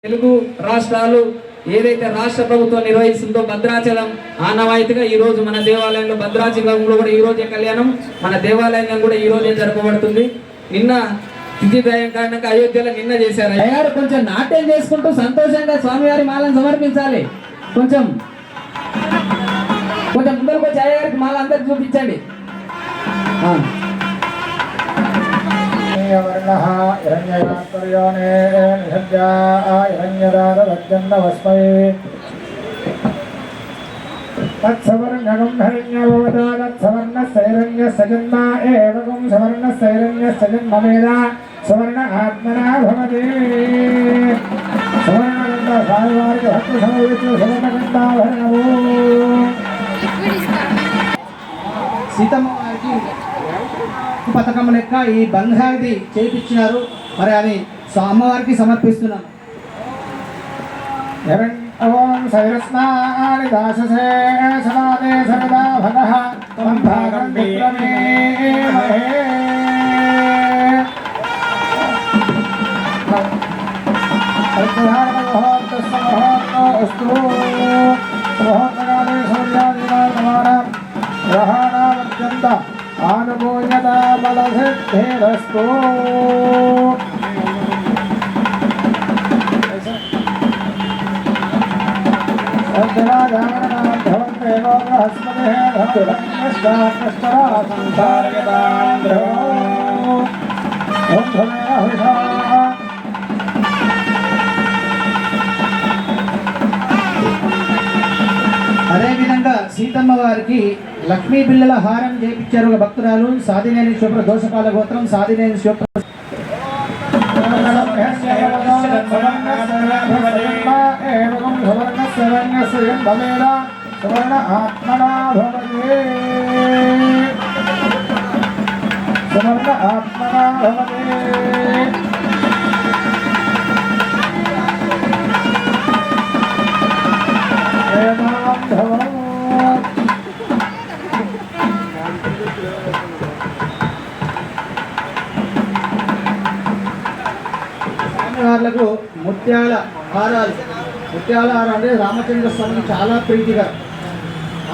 తెలుగు రాష్ట్రాలు ఏదైతే రాష్ట్ర ప్రభుత్వం నిర్వహిస్తుందో భద్రాచలం ఆనవాయితీగా ఈ రోజు మన దేవాలయంలో భద్రాచలంలో కూడా ఈ రోజే కళ్యాణం మన దేవాలయంలో కూడా ఈ రోజే జరపబడుతుంది. నిన్న విజయదయం కారణంగా అయోధ్యలో నిన్న చేశారు. అయ్యారు కొంచెం నాట్యం చేసుకుంటూ సంతోషంగా స్వామివారి మాలను సమర్పించాలి. కొంచెం ముందరకు వచ్చి అయ్యగారికి మాల అందరికి చూపించండి. वर्णः हिरण्यरात्पर्योने निषद्या हिरण्यरातवज्जन्नवस्मै तत्सवर्णगं हिरण्यभवदा तत्सवर्णस्यैरण्यस्य जन्म एवं सवर्णस्यैरण्यस्य जन्म वेद सवर्ण आत्मना भवति सवर्णगन्धा सायवारिकभक्तसमवेतो सवर्णगन्धाभरणवो సీతమ్మ వారికి పథకం లెక్క ఈ బంగారుది చేయించినారు. మరి అది అమ్మవారికి సమర్పిస్తున్నాం. ఓం సైరస్నాని దాససే సదాదే సదా భగః తం భాగం విక్రమే గ్రహాణావర్జంత ఆనుభూయతా బలసిద్ధిరస్తు. అదేవిధంగా సీతమ్మ వారికి లక్ష్మీ పిల్లల హారం చేయించారు. ఒక భక్తురాలు సాధినేని శుభ్ర దోషపాల గోత్రం సాధినేని శుభ్ర సువర్ణ ఆత్మనా భవతి సువర్ణ ఆత్మనా భవతి. స్వామివార్లకు ముత్యాల హారాలు అంటే రామచంద్ర స్వామికి చాలా ప్రీతిగా,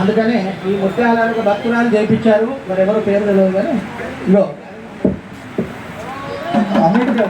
అందుకనే ఈ ముత్యాలకు భక్తురాలు చేయించారు. మరి ఎవరు పేరు తెలియదు కానీ ఇగో అన్నిటికీ